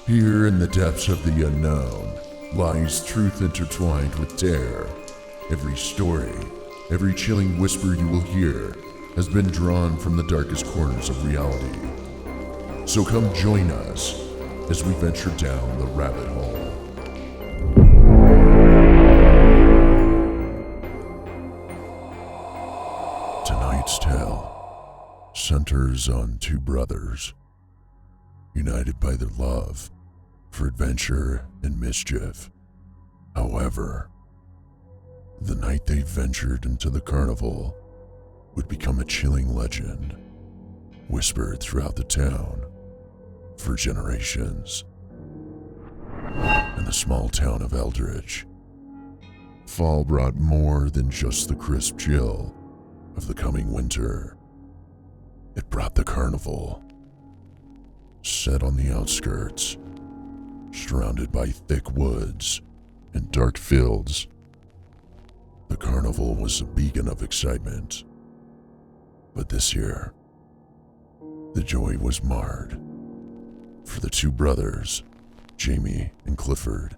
Here in the depths of the unknown lies truth intertwined with dare. Every story, every chilling whisper you will hear has been drawn from the darkest corners of reality. So come join us as we venture down the rabbit hole. Tonight's tale centers on two brothers, united by their love for adventure and mischief. However, the night they ventured into the carnival would become a chilling legend, whispered throughout the town for generations. In the small town of Eldridge, fall brought more than just the crisp chill of the coming winter. It brought the carnival. Set on the outskirts, surrounded by thick woods and dark fields, the carnival was a beacon of excitement. But this year, the joy was marred. For the two brothers, Jamie and Clifford.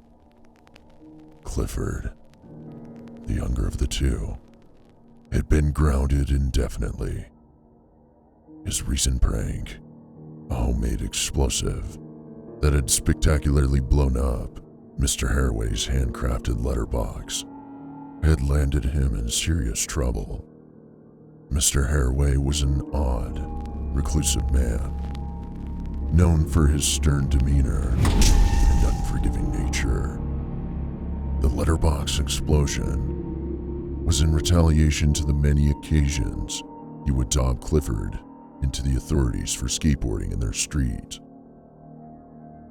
Clifford, the younger of the two, had been grounded indefinitely. His recent prank, a homemade explosive that had spectacularly blown up Mr. Harroway's handcrafted letterbox, had landed him in serious trouble. Mr. Harroway was an odd, reclusive man, known for his stern demeanor and unforgiving nature. The letterbox explosion was in retaliation to the many occasions he would dog Clifford into the authorities for skateboarding in their street,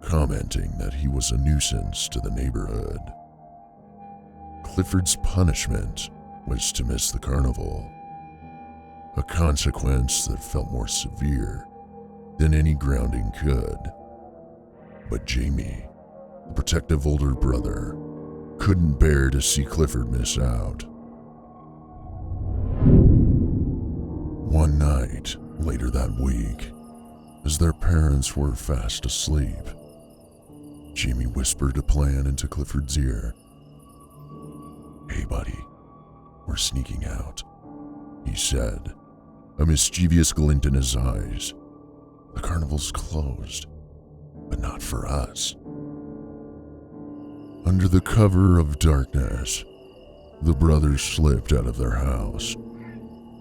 commenting that he was a nuisance to the neighborhood. Clifford's punishment was to miss the carnival, a consequence that felt more severe than any grounding could. But Jamie, the protective older brother, couldn't bear to see Clifford miss out. One night, later that week, as their parents were fast asleep, Jamie whispered a plan into Clifford's ear. "Hey buddy, we're sneaking out," he said, a mischievous glint in his eyes. "The carnival's closed, but not for us." Under the cover of darkness, the brothers slipped out of their house.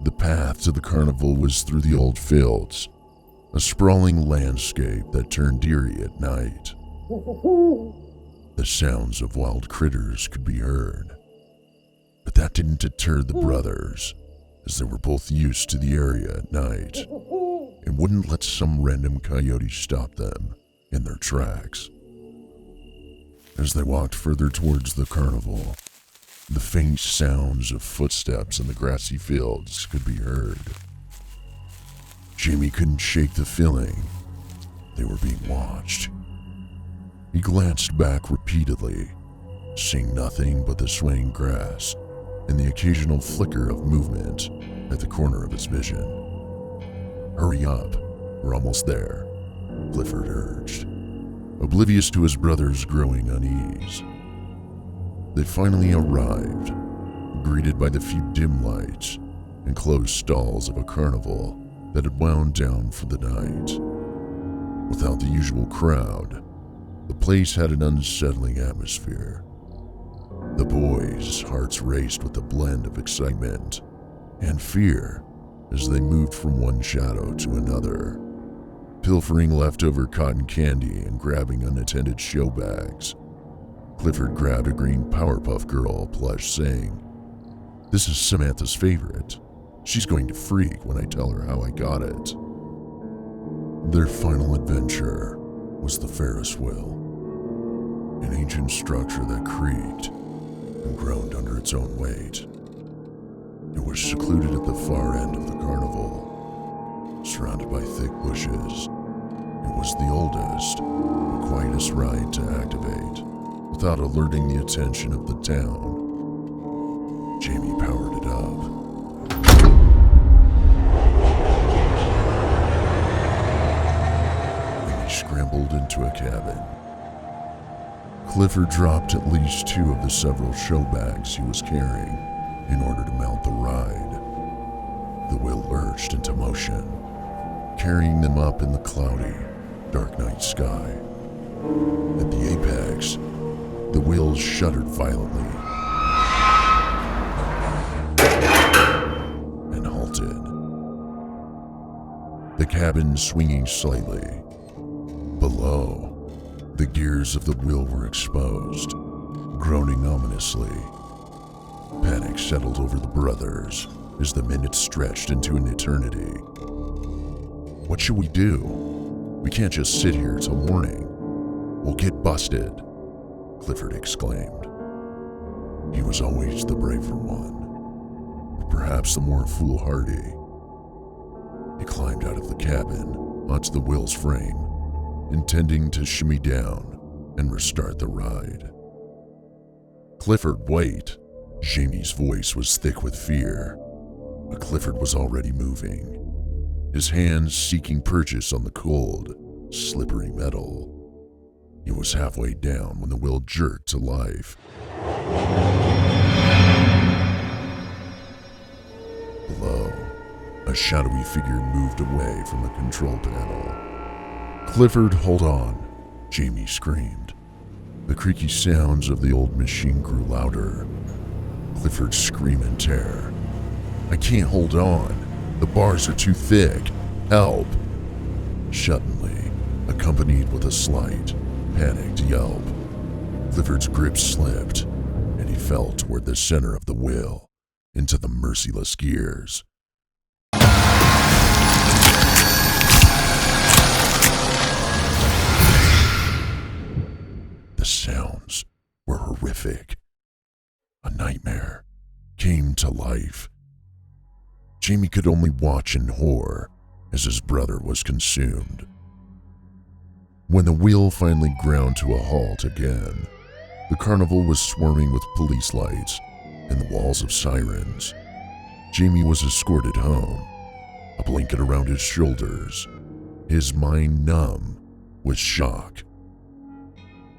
The path to the carnival was through the old fields, a sprawling landscape that turned eerie at night. The sounds of wild critters could be heard, but that didn't deter the brothers, as they were both used to the area at night and wouldn't let some random coyote stop them in their tracks. As they walked further towards the carnival, the faint sounds of footsteps in the grassy fields could be heard. Jamie couldn't shake the feeling they were being watched. He glanced back repeatedly, seeing nothing but the swaying grass and the occasional flicker of movement at the corner of his vision. "Hurry up, we're almost there," Clifford urged, oblivious to his brother's growing unease. They finally arrived, greeted by the few dim lights and closed stalls of a carnival that had wound down for the night. Without the usual crowd, the place had an unsettling atmosphere. The boys' hearts raced with a blend of excitement and fear as they moved from one shadow to another, pilfering leftover cotton candy and grabbing unattended show bags. Clifford grabbed a green Powerpuff Girl plush, saying, "This is Samantha's favorite. She's going to freak when I tell her how I got it." Their final adventure was the Ferris Wheel, an ancient structure that creaked and groaned under its own weight. It was secluded at the far end of the carnival, surrounded by thick bushes. It was the oldest and quietest ride to activate without alerting the attention of the town. Jamie powered it up. Scrambled into a cabin Clifford dropped at least 2 of the several show bags he was carrying in order to mount the ride. The wheel lurched into motion, carrying them up in the cloudy, dark night sky. At the apex, the wheels shuddered violently and halted, the cabin swinging slightly. Below, the gears of the wheel were exposed, groaning ominously. Panic settled over the brothers as the minutes stretched into an eternity. What should we do? We can't just sit here till morning. We'll get busted, Clifford exclaimed. He was always the braver one, or perhaps the more foolhardy. He climbed out of the cabin onto the wheel's frame, intending to shimmy down and restart the ride. Clifford, wait! Jamie's voice was thick with fear, but Clifford was already moving, his hands seeking purchase on the cold, slippery metal. He was halfway down when the wheel jerked to life. Below, a shadowy figure moved away from the control panel. Clifford, hold on, Jamie screamed. The creaky sounds of the old machine grew louder. Clifford screamed in terror. I can't hold on. The bars are too thick. Help! Suddenly, accompanied with a slight, panicked yelp, Clifford's grip slipped, and he fell toward the center of the wheel, into the merciless gears. The sounds were horrific. A nightmare came to life. Jamie could only watch in horror as his brother was consumed. When the wheel finally ground to a halt again, the carnival was swarming with police lights and the walls of sirens. Jamie was escorted home, a blanket around his shoulders, his mind numb with shock.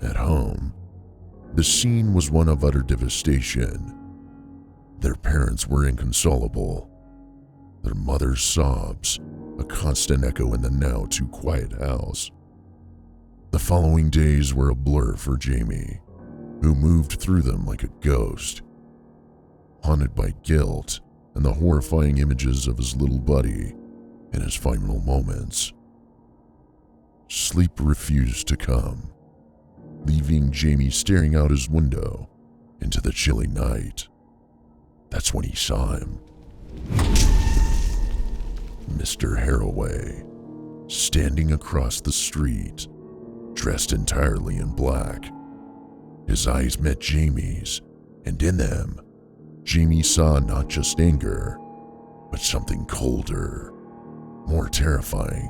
At home, the scene was one of utter devastation. Their parents were inconsolable, their mother's sobs a constant echo in the now too quiet house. The following days were a blur for Jamie, who moved through them like a ghost, haunted by guilt and the horrifying images of his little buddy in his final moments. Sleep refused to come, leaving Jamie staring out his window into the chilly night. That's when he saw him. Mr. Harroway, standing across the street, dressed entirely in black. His eyes met Jamie's, and in them, Jamie saw not just anger, but something colder, more terrifying.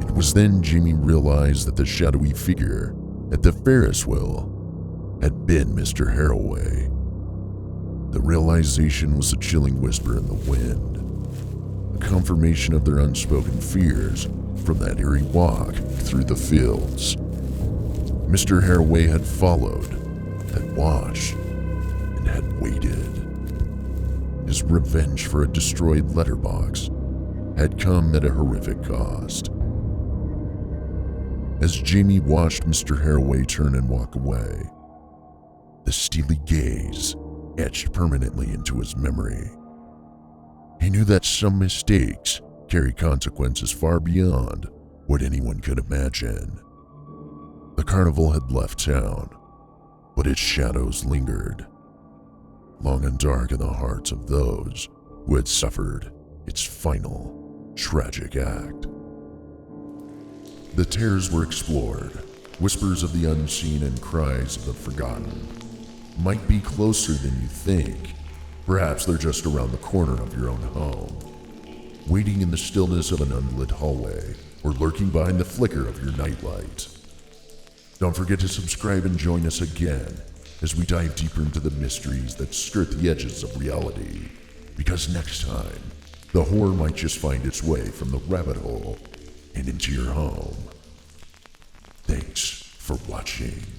It was then Jamie realized that the shadowy figure at the Ferris Wheel had been Mr. Harroway. The realization was a chilling whisper in the wind, a confirmation of their unspoken fears from that eerie walk through the fields. Mr. Harroway had followed, had watched, and had waited. His revenge for a destroyed letterbox had come at a horrific cost. As Jamie watched Mr. Harroway turn and walk away, the steely gaze etched permanently into his memory. He knew that some mistakes carry consequences far beyond what anyone could imagine. The carnival had left town, but its shadows lingered, long and dark in the hearts of those who had suffered its final, tragic act. The terrors were explored, whispers of the unseen and cries of the forgotten might be closer than you think. Perhaps they're just around the corner of your own home, waiting in the stillness of an unlit hallway, or lurking behind the flicker of your nightlight. Don't forget to subscribe and join us again as we dive deeper into the mysteries that skirt the edges of reality, because next time, the horror might just find its way from the rabbit hole and into your home. Thanks for watching.